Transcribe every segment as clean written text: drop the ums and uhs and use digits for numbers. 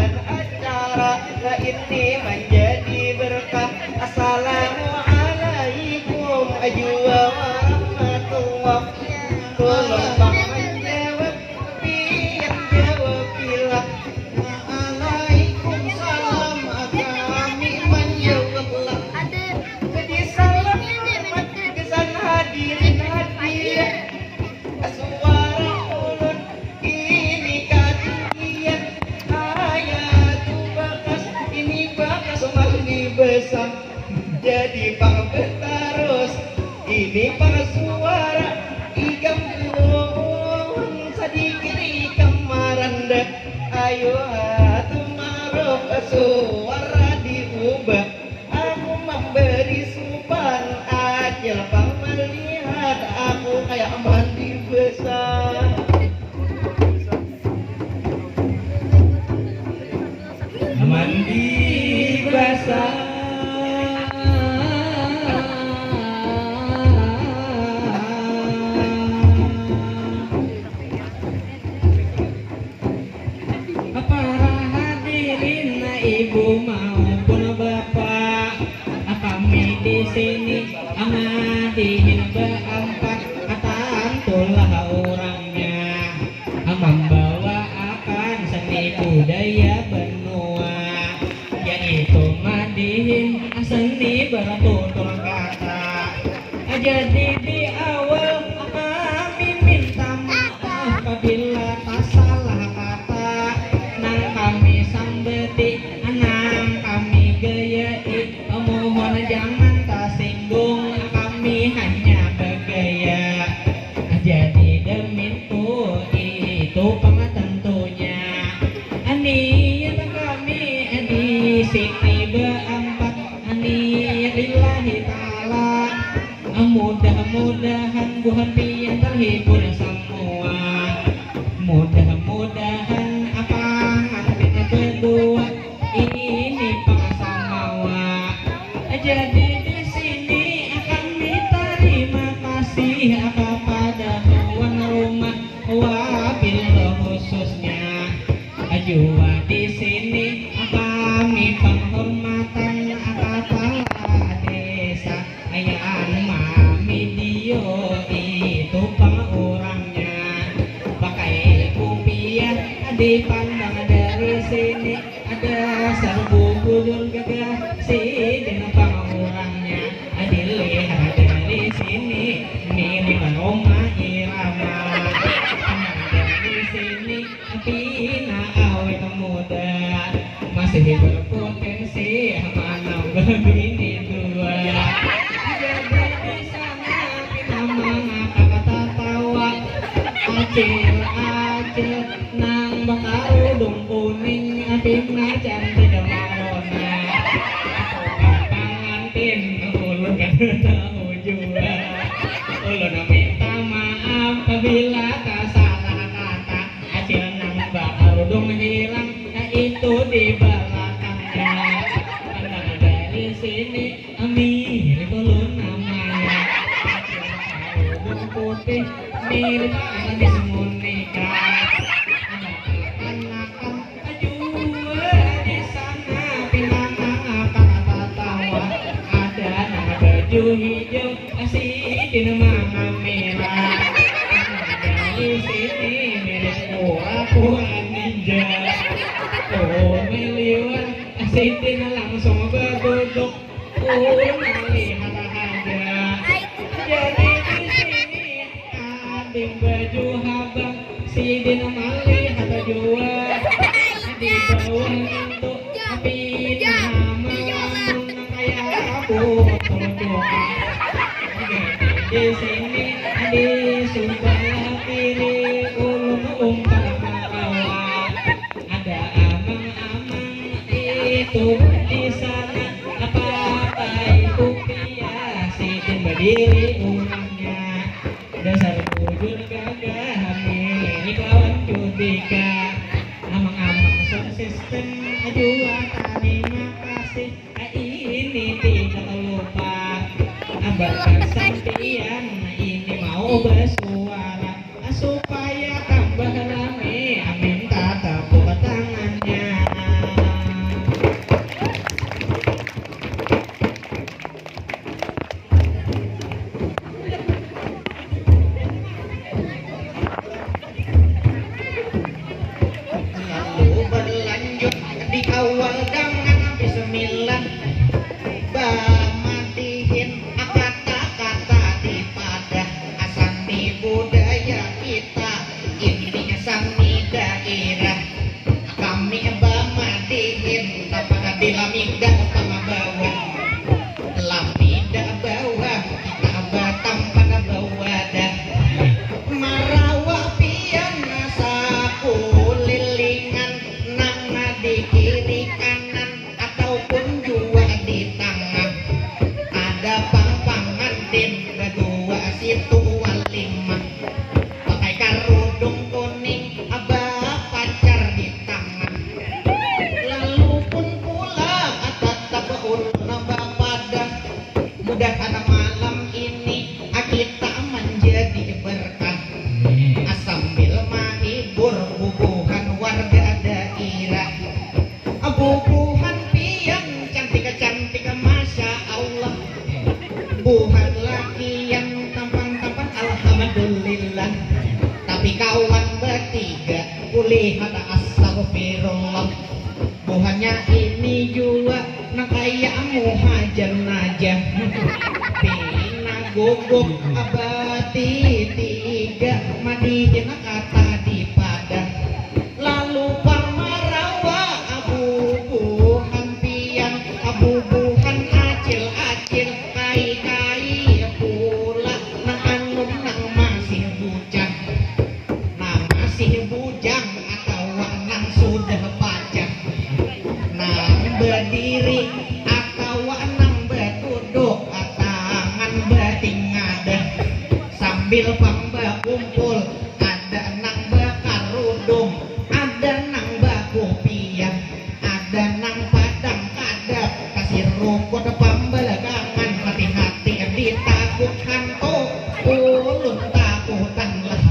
dan acara ini menjadi berkah. Assalamualaikum warahmatullah. Tolong bang menjawab, pian jawab bila. Waalaikumsalam, kami menjawablah. Jadi salam hormat kesan hadirin hadir. Suara ulun ini katinggian, hayatu bakas ini bakas mandi besar. Jadi pak betarus ini pak suara ikam ulun sedikit ikam maranda. Ayo hatu maruf suara diubah. Aku memberi supan aja pak melihat aku kayak mandi besar. Mandi basah. Para hadirin ibu maupun bapak, kami di sini amadihin berempat, tantulah orangnya membawa akan seni budaya benua, yaitu madihin seni bertutur kata. Jadi di awal kami minta maaf apabila tak salah kata. Nang kami sambeti, nang kami gayai, mohon jangan tak singgung, kami hanya bergaya. Jadi demi itu pengetentunya. Niat kami di sini berempat, niat lillahi ta'ala. Mudah-mudahan buhan pian terhibur semua. Mudah-mudahan apa kita berdua ini pasamawa. Jadi di sini kami terima kasih kepada tuan rumah, wabil khususnya jua di sini kami penghormatan kepala desa ayam mami dio itu pengurangnya pakai kupiah dipandang dari sini ada serbu gudul gagah si dengan pengurangnya dilihat dari sini mirip Roma Irama. Dari sini Pina awet muda masih berpotensi mana berbini dua. Jadi di sana kita mengangkat kata tawa acil nang bakal udung kuning Pina cantik marona pangantin ulun kan tahu juga ulun minta maaf apabila tak salah kata. Acil nang bakal udung hilang itu di belakangnya. Pandang dari sini mirip ulun namanya. Udung putih mirip Anis Monica. Anak-anak jua di sana pinang kata tawa. Ada nama baju hijau si di nama merah. Dari sini mirip pura-pura ninja. Oh meliwan Siti langsung berduduk melihat aja. Jadi di sini adik baju habang si Dina melihat jua di bawah itu tapi nama kayak aku doa. Di sini di sebelah kiri ulun umpan marawa ada amang-amang itu di sana apa itu pia sidin berdiri ulangnya dasar bujur gagah milik lawan judika amang-amang sound system jua terima kasih ini tidak lupa abarkan sampian ini mau bersuara supaya tambah rame minta tepuk tangannya. awal dengan bismillah bamadihin kata-kata di pada asani budaya kita ini sani daerah kami bamadihin tanpa dilamida pangabawah lamida bawah kita batang pada bawah dah marawa pian saku lilingan nang di kiri kanan ataupun jua di tengah ada pang-pangan din kedua situ walima pakai karudung kuning abah pacar di tangan lalu pun pula tetap nambah pada mudah pada malam ini kita menjadi berkah sambil menghibur bubuhan warga daerah bubuhan pian cantik-cantik masya Allah buhan laki yang tampan-tampan alhamdulillah tapi kawan bertiga kulihat astagfirullah buhannya ini juga nak kayak muhajan aja tina guguk abadi tiga madihin kata di pada lalu pamarawa abubuhan pian abubuhan acil-acil kai-kai pula nang anum nang masih bujang atau nang sudah pajak nang berdiri atau nang berduduk tangan bertingada sambil pamba kumpul ada nang bakar rudung ada nang baku piang ada nang padang kadap kasih rukun pembelakangan hati-hati ditakut hantu ulun takutan lah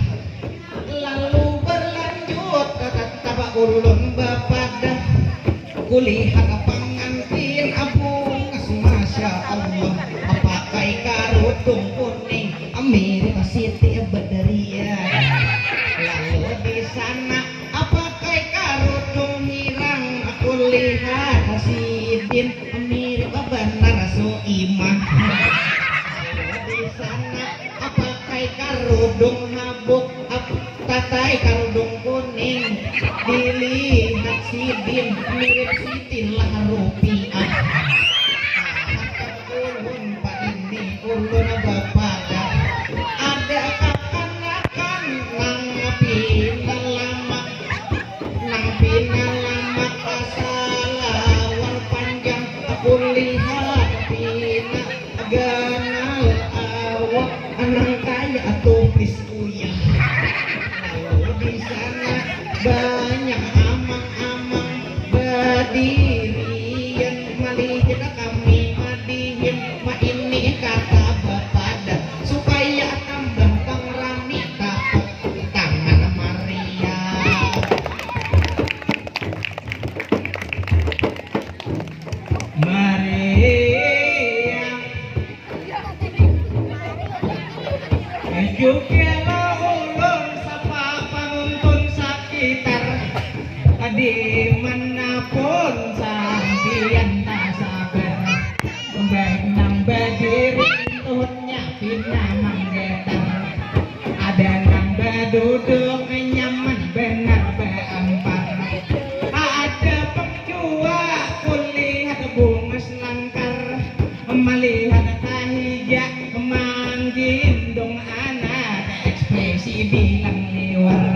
lalu berlanjut kata ulun bapada kulihat pengantin abungas masya Allah pakai karudung kuning Amerika Siti Badaria lalu di sana pakai karudung hirang aku lihat Hasidin Amerika benar Soimah di sana pakai karudung habuk tatai karudung kuning dilihat Sidin mirip Sitilah rupiah ulun pak ini ulun bapak ada kakan-kakan nang pina lama kasalawar panjang aku lihat pina ganal awak anang kaya tupis uyah lalu di sana banyak amang-amang berdirian malihin kami madihin ma ini kata bapada supaya tambah pangrami tapuk tangan Maria juga ulun sapa panuntun sekitar dimanapun sampian tak sabar baik nang berdiri tuhnya pina manggetar ada nang berduduk nyaman benar beampar ada penjua kulihat bunga selangkar melihat tahija manggindung anak ekspresi bilang liwar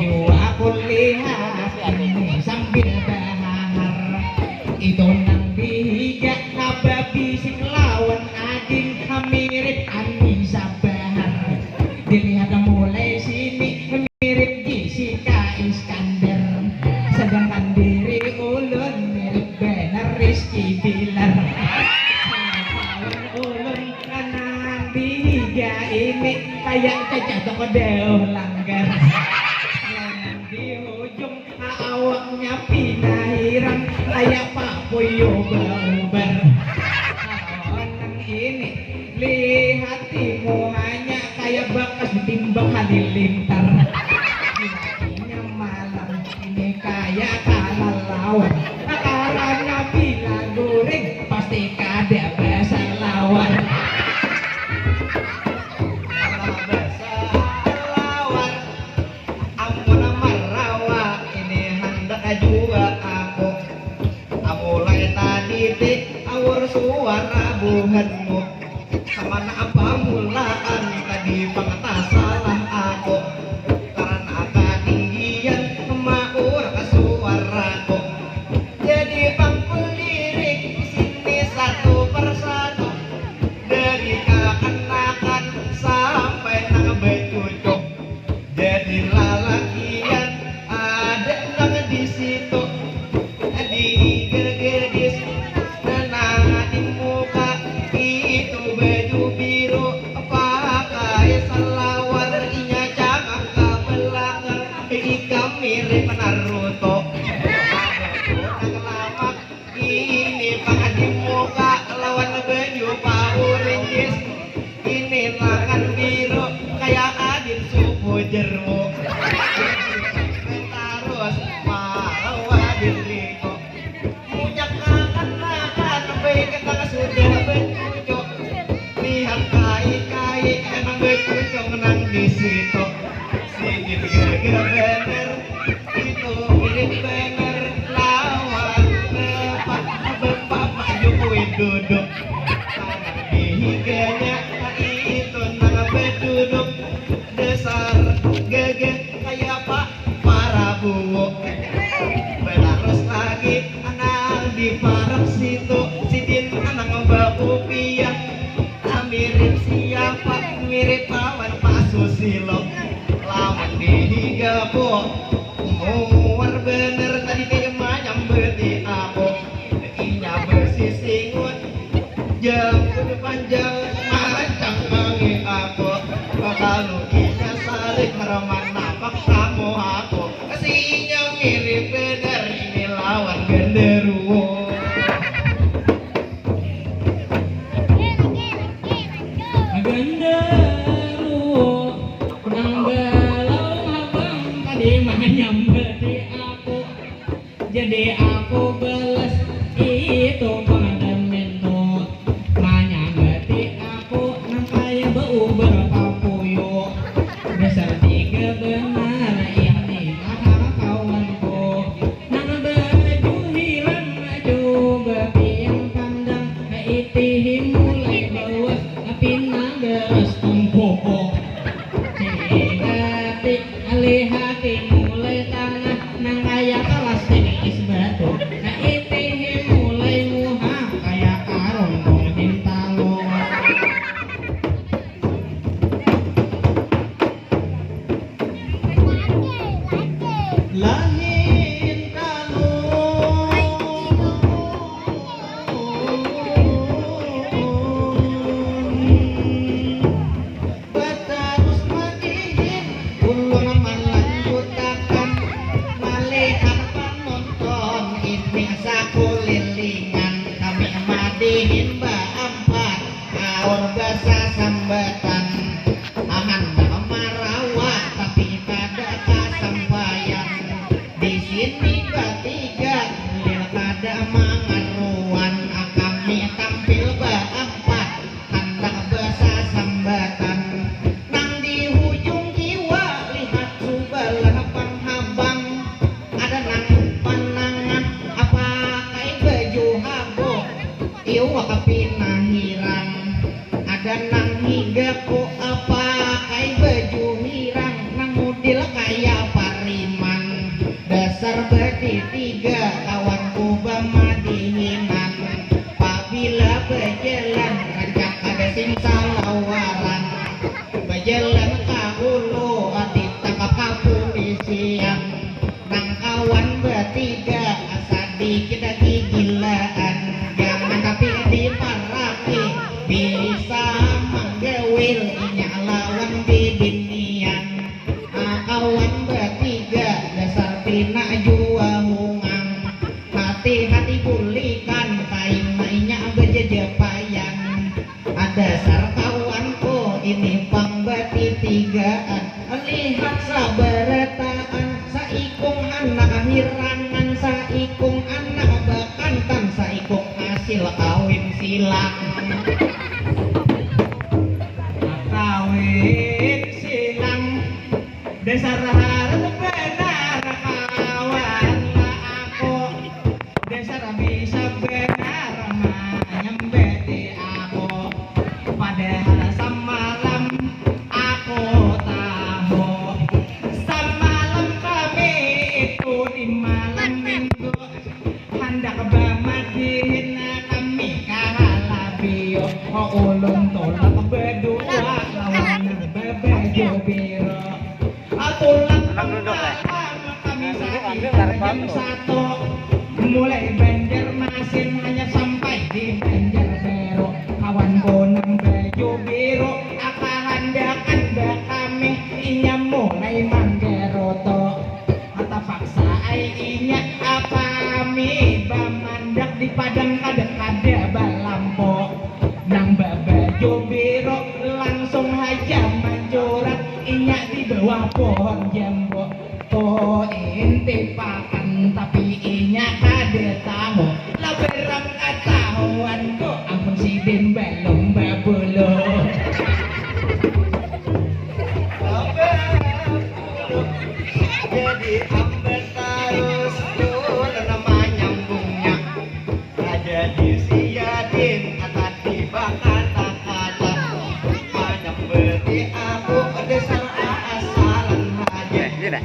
jua kulihat ini sambil bahar itu nang bihiga naba bisik lawan ading mirip Anissa Bahar dilihat mulai sini mirip Jessica Iskandar sedangkan diri ulun mirip benar Rizky Bilar ulun kanan bihiga ini kayak cacah deuh langgar di ujung awaknya pinahiran kayak Pak Puyo Baubar nang ini lihat timuhannya kayak bakas ditimbang halilintar. Ini malam ini kayak kalalawan iti awur suara buhanmu sama apa mulaan tadi pangata salah aku karena ketinggian maur suaraku jadi bangku lirik sini satu persatu dari kekanakan sampai nang becucuk jadi lalakian ada nang di situ di gergedis dan di muka itu baju biru pakai selawar inya jangan ke belakang ika mirip Naruto lama ini pakai di muka lawan baju Power Rangers ini tangan biru kayak adin suku jeruk terus mau adin riko punya kangen makan baik kita sudah bercucuk lihat kai emang bercucuk menang di situ sedikit gara-gara bener itu mirip bener lawan bapak Jokowi duduk di higanya itu nang berduduk dasar gege kayak Pak Prabowo belarus lagi anak di parang situ sidin anak mbak Upia mirip siapa mirip pawan Pak Susilo lawan di higapo umur bener tadi tema nyambeti aku inya bersisingun jam panjang macang mangi aku kalau inya saling haraman napak kamu aku kasihnya mirip bener ini lawan genderuwo genderuwo nang galau abang tadi mah nyambeti aku jadi aku beles itu pengademen tuh manyambeti aku nang kaya bau berpapuyo dasar tiga benar ini mah kawanku nang baju hilang coba piang pandang itih mulai bawas tapi nang beres tungkoko hati alih hati mulai tanah nang kaya kelas tenis batu itih mulai muha kaya karung dongin talo lahin kalu batarus madihin ulun melanjutakan malihat penonton ini sakulilingan kami madihin empat kaur basa sambatan aman marawat tapi kada kasampaian di sini bertiga lil kada mangaruan kami tampil berempat hendak basa sambatan nang di hujung jiwa lihat subalah penghabang ada nang panangan apa kai baju habo iwa kapinahirang ada nang higaku apa kai baju hirang nang mudil kaya pariman dasar bedi tiga kawanku bamadihinan apabila berjalan rancak ada sing salawaran berjalan kahulu ditangkap kepolisian nang kawan bertiga sedikit gilaan jangan tapi diparaki bisa menggewil inya lawan bibinian kawan bertiga dasar pina jua hungang hati-hati pulihkan kain mainnya berjejepayan ada sar kawanku ini pambati tigaan lihat sabarataan saikung anak hirangan saikung anak bakantan saikung hasil kawin silang kawin silang dasar harap benar kawan aku dasar bisa benar hendak bamadihin kami kahalabiyo ulun tolak berdua lawan bebejo biro atulang kami sakit jam 1 mulai Banjarmasin hanya sampai di Banjarbero kawan bonang baju biru apa handa kami inya mulai manggeroto kata paksa inya apa kami bamandak di padang kada balampo nang baju biru langsung aja manjurat inya di bawah pohon jambu oh inti pakan tapi inya kada tahu lah berang ketahuan kok ampun si din belum babulu jadi ambil terus dulu nama nyambungnya ada di siadin atau di kata-kata banyak beri aku dasar asalan aja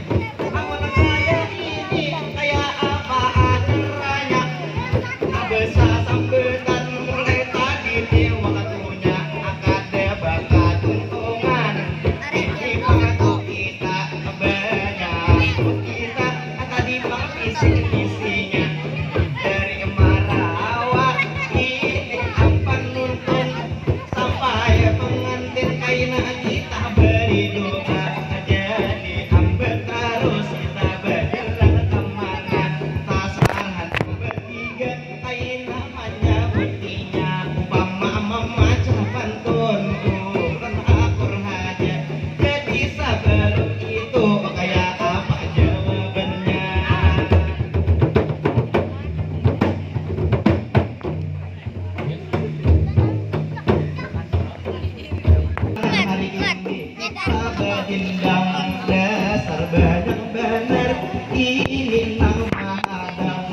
amun saya ini kayak apa acaranya abesa sambutan mulai tadi di waktunya akade bakat untungan ini pangatu kita banyak kita tadi isi-isinya dari Marawa ini apa nuntun sampai pengantin kaina kita beri doa jadi ambil terus kita berjalan kemana tasahan bertiga kaina hanya buktinya umpama memacah pantun turun akur aja jadi sebelum itu kayak apa jawabannya hari ini sabadindang dasar banyak bener ini nama adang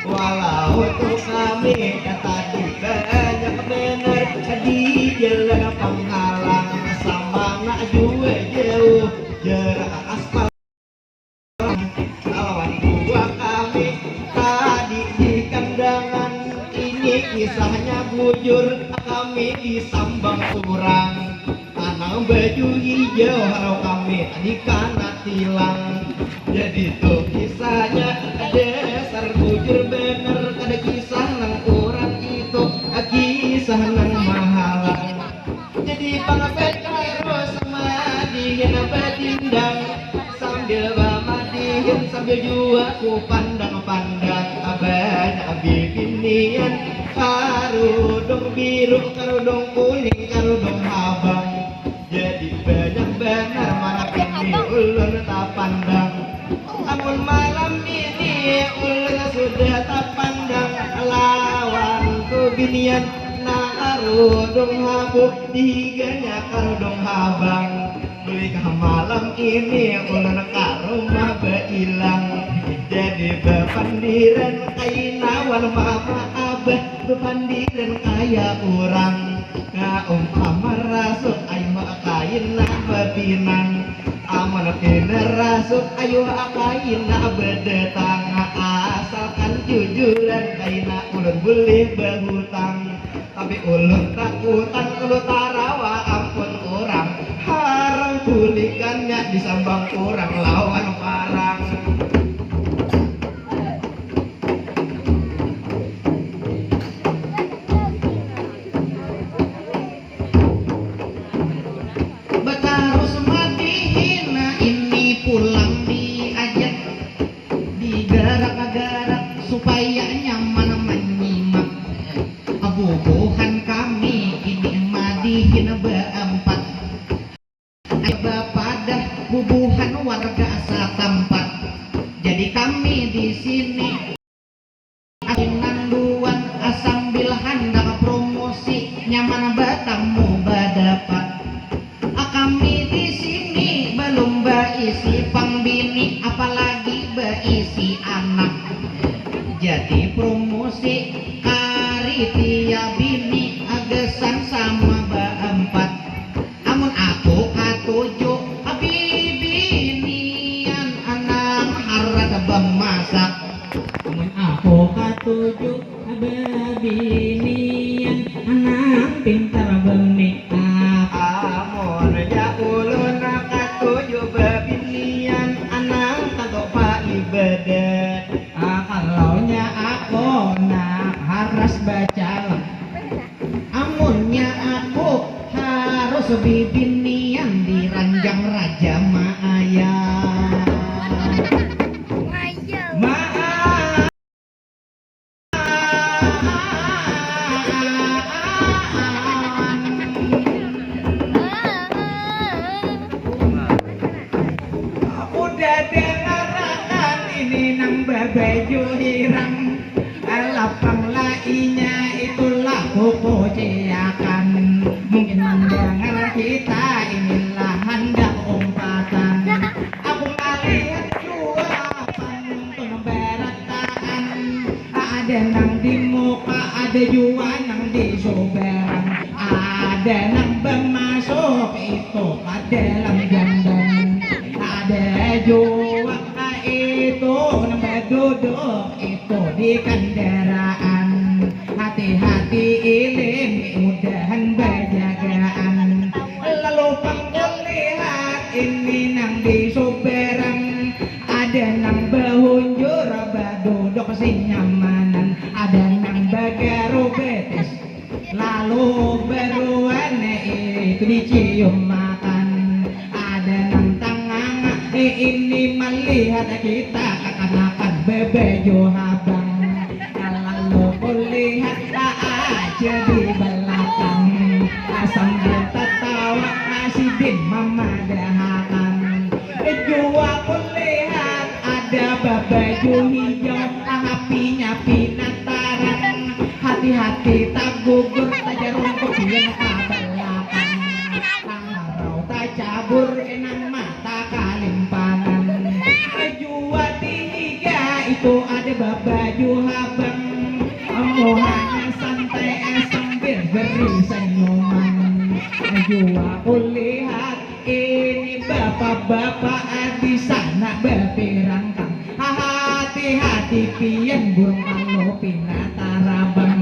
walau tuh kami kata di banyak bener di jalan penghalang sama nak juga jauh jarak aspal lawan dua kami tadi di kandangan ini kisahnya bujur kami disambang kurang tanah baju hijau harau kami di kana tilang jadi tuh kisahnya dasar bujur bener ada kisah nang kurang itu kisah nang mahalang jadi pangapet terus sama dihin betindang sambil bamadihin sambil jua ku pandang-pandang abang abibinian karudung biru karudung kuning karudung abang jadi banyak benar mana pini ulun tak pandang amun malam ini ulun sudah tak pandang lawan kubinian na karudung habuk diganya karudung habang beli ke malam ini ulun ke rumah beilang jadi bepandiran kainawan mama abah bepandiran kaya orang umpama rasuk ayo kain na bepinang aman kena rasuk ayo kain na bedetang asalkan jujuran kaina ulun boleh berhutang tapi ulun takutan kalau tarawa ampun orang harang bulikannya disambang orang lawan parang harus matihin ini pulang diajak digarak-garak supaya nyaman menyimak bubuhan kami ini madihin berempat pada bubuhan warga setempat jadi kami di sini nanduan sambil hendak promosi nyaman bertamu berdapat kami di sini belum berisi pangbini apalagi berisi anak jadi promosi karitia bini agesan sama berempat amun aku katuju binian anak harap bemasak amun aku katujuh bebinian anak pintar bernikah. Amor ja ulun katujuh bebinian anak tato pa ibadat. Kalaunya aku nak harus baca amunnya aku harus bibinian di ranjang Raja Maya. Udah dengarkan ini nang bebeju hirang lapang lainya itulah koko ciakan. Mungkin mendengar kita inilah hendak umpatan. Aku melihat juapan untuk berataan. Ada nang di muka, ada jua nang di soberan. Ada nang bermasuk itu ke dalam jandan. Ada jua itu nang berduduk itu di kendaraan. Hati-hati ilim mudahan berjagaan. Lalu penglihat ini nang di soberan. Ada nang berhunjur berduduk sinyamanan. Ada nang bagaru betes lalu berwarna itu dicium makan. Ada nang tangan ini melihat kita kekanakan bebejo habang. Lalu kulihat aja di belakang sambil tertawa masih bin mama dahakan. Jua kulihat ada bebejo hijau apinya pinataran. Hati-hati tak gugur tak jarum kopian kabalakan. Harau tak cabur enang mata kalimpanan. Jua tiga itu ada babaju habang. Mohanya santai sambil beri senyuman. Jua kulihat ini bapak-bapak di sana berpirangkang. Hati-hati pian burung kalau pinatarabang.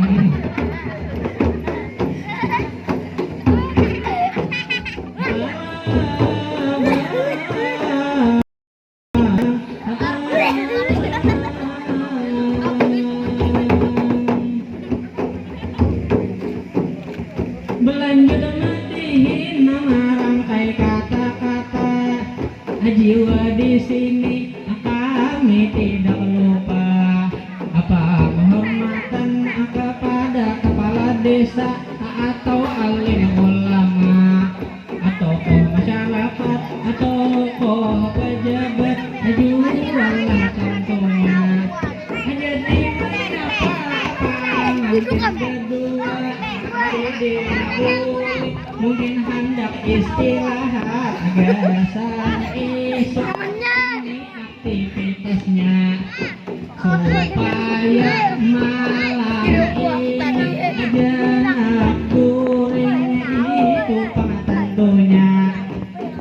Berlanjut matihin nama rangkai kata-kata. Jiwa di sini kami tidak lupa apa penghormatan kepada kepala desa atau alim ulama atau masyarakat atau pejabat jualah contohnya. Jadi apa berdua mungkin hendak istirahat agasan esok ini aktivitasnya supaya malam ini jenak kuring itu pengatentunya.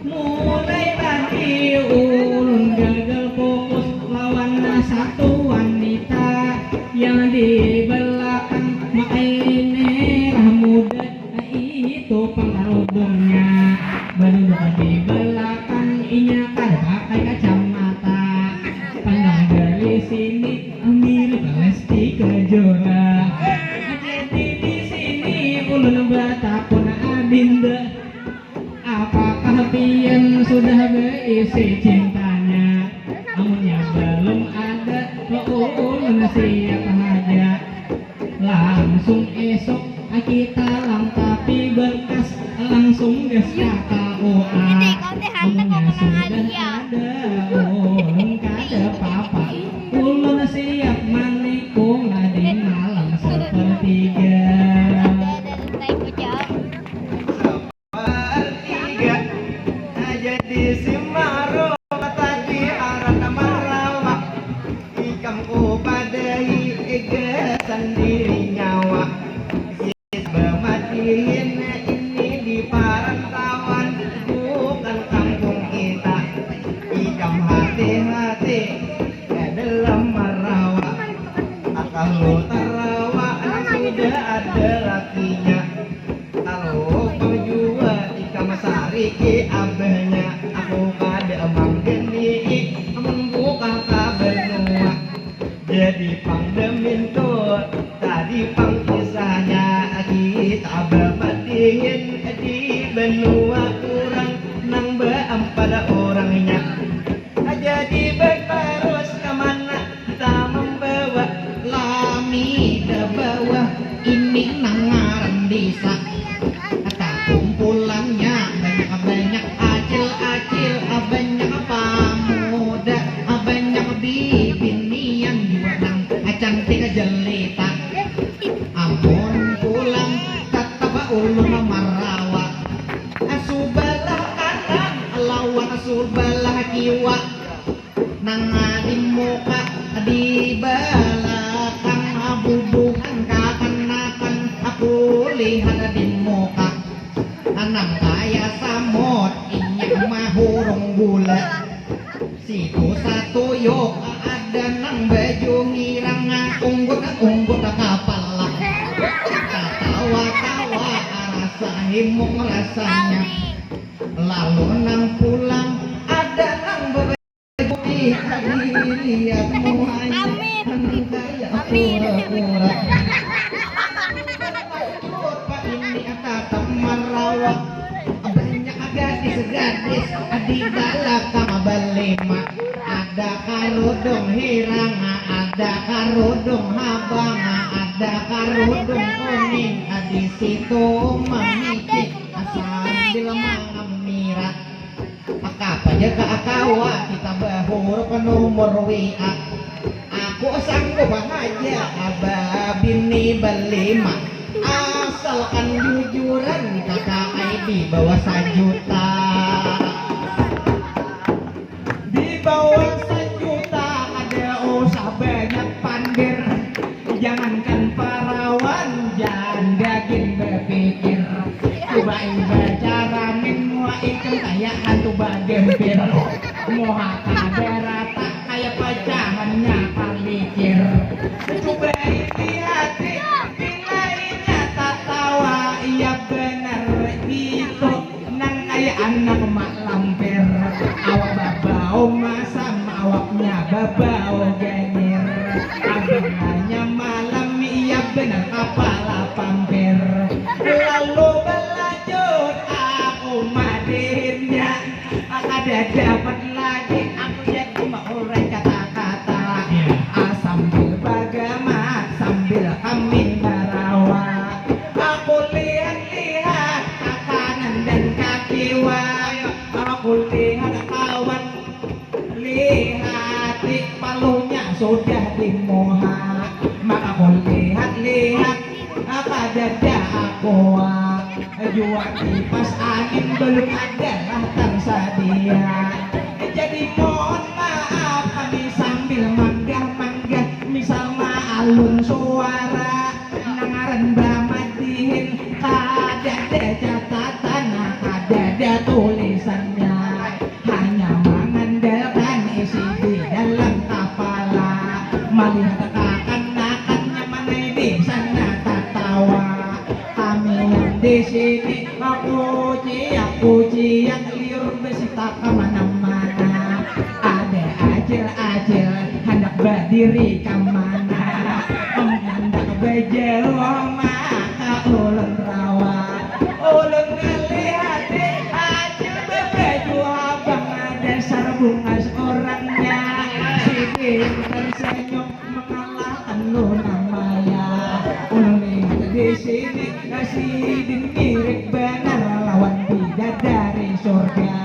Mulai tadi ulun gagal fokus lawan satu wanita yang di belakang mainnya muda itu pengarubungnya. Berdua di belakang inya kada pakai kacamata. Pandang dari sini mirip Lesti Kejora. Jadi di sini ulun bertakun adinda, apakah pian sudah berisi cintanya? Amunnya belum ada, ulun siap aja. Langsung esok kita langkapi berkas langsung gas KUA. Amunnya sudah ada ulun kada apa-apa. Ulun siap manikung di malam sepertiga. Sepertiga jadi simaro tadi aran marawa. Ikamku padai ega sendiri nyawa. Bematiin ini di perantauan bukan kampung kita. Ikam hati-hati dalam marawa. Kalau tarawa sudah ada lakinya. Kalau penjual ikan masari ke abahnya. Aku kada emang geni membuka kabenua. Jadi pangdemin tuh tadi pang kisahnya kita bermatihin di benua kurang nang pada orangnya. Jadi berterus kemana kita membawa lami ke bawah ini nangaran desa. Kata kumpulannya banyak-banyak acil-acil, banyak pemuda, banyak bibinian juga nang cantik jelita. Amun pulang tetap ulun marawa. Asubalah kanan lawan asubalah kiwa. Nang di muka di belakang bubukan kakanakan aku lihat di muka. Anang kaya samot inyak mahurung gula. Situ satu yok ada nang baju ngirang unggut kapal. Tawa-tawa rasa himung rasanya. Lalu nang pulang ada nang berbaju lihat muanya kaya pura-pura. Pak ini tatap merawat banyak gadis-gadis di belakang belima. Ada karudung hirang, ada karudung habang, ada karudung kuning. Di situ memicik sambil mengemira. Apa jaga akawa kita bahur nomor WA. Aku sanggup aja abah bini belima. Asalkan jujuran kakak di bawah 1 juta. Di bawah 1 juta ada usah banyak pandir. Jangankan parawan jandagin berpikir. Coba cara minua ikan kayak hantu bagempir. Moha kaderata kayak pecahannya palikir. Coba hati-hati bilainya tak tawa. Iya bener itu nang kayak anak mak lampir. Awak babau masa awaknya babau genir. Abangnya malam iya bener kepala pampir. Lalu berlanjut aku madirnya. Ada dapat lagi aku jadi mau kata-kata. Sambil bagamat sambil kami berawa. Aku lihat-lihat kanan dan kaki wah. Aku lihat kawan, lihat palunya sudah dimoha. Maka aku lihat-lihat apa dada aku jual kipas angin belum ada datang sadia. Jadi mohon maaf kami sambil manggah-manggah misal maalun suara nangaran bamadihin kada ada catatan kada ada tulisannya hanya mengandalkan isi di dalam kepala melihat kakan-kakannya mana di sana tertawa kami yang di sini aku ciak liur besita kemana-mana ada ajil hendak berdiri kemana hendak bejel maka ulun rawat ulun ngelihat ajil bebeju abang dasar bunga orangnya sidin tersenyum mengalahkan Luna Maya ulun lihat di sini sidin mirip benar lawan bidadari surga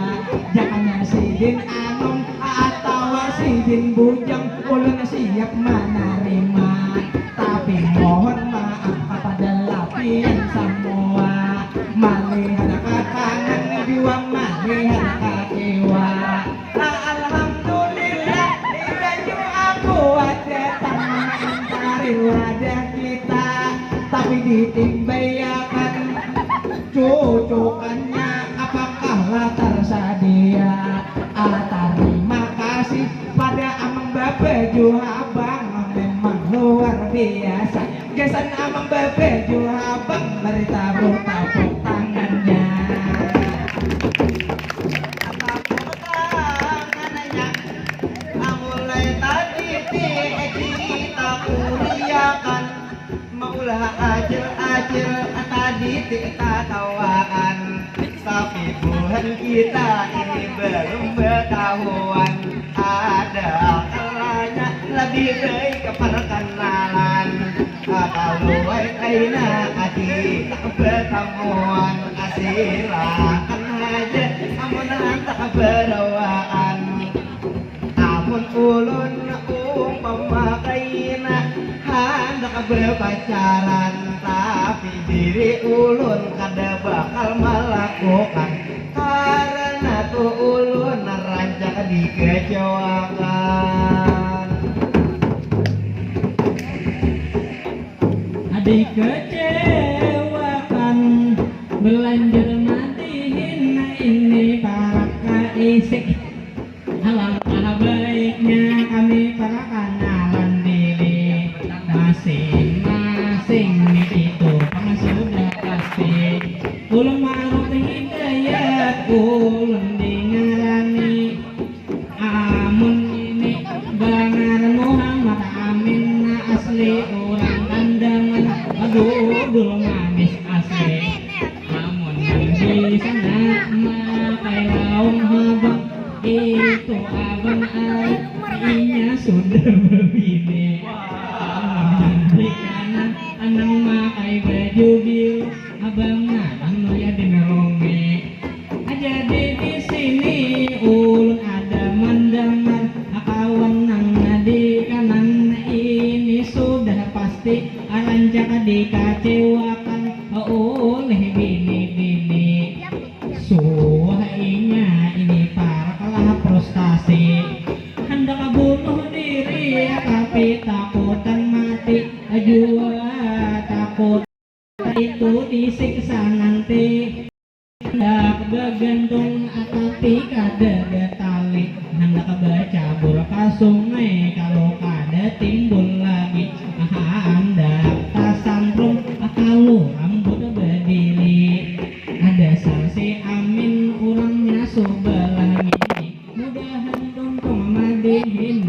jangan sidin anom atau sidin bujang ulun siap menerima tapi mohon maaf kepada lapian semua melihat ke kanan jiwa melihat ke jiwa alhamdulillah baju aku ada tangan antari wadah kita tapi ditimbayakan cucukannya apakah tersedia terima kasih pada amang baju abang memang luar biasa biasa gesan amang bebeju abang beri tabuk tangannya Tabuk tangannya mulai tadi kita kuliahkan maulah ajil tadi kita tawaan tapi Tuhan kita ini belum bertahuan ada kalanya lebih baik perkenalan kalau aina hati tak bertamuan silakan aja amunan tak berawaan amun ulun umpama kaina hendak berpacaran tapi diri ulun kada bakal melakukan karena tuh ulun rancak dikecewakan adik kecewakan berlanjur matihin ini para kaisik alangkah baiknya kami para kanalan diri masing-masing itu sudah pasti ulun marut hidayat ulun dingarani amun ini bangaran Muhammad Amin asli orang kandangan dul manis asli amun yang di sana makai laung habang itu abang inya sudah berbini di kanan anang makai baju biru abang anu ya dimerome aja di sini ulun ada mandangan akawan nang di kanan ini sudah pasti rancak dikecewakan oleh bini-bini suainya ini para kalah frustasi hendak bunuh diri tapi takutan mati jua takut itu disiksa nanti hendak bergantung tapi kada tali hendak baca ke sungai kalau kada timbul lagi hendak tasandrum kalau rambut berdiri ada sanksi amin orangnya sebelah ini mudahan tuntung madihin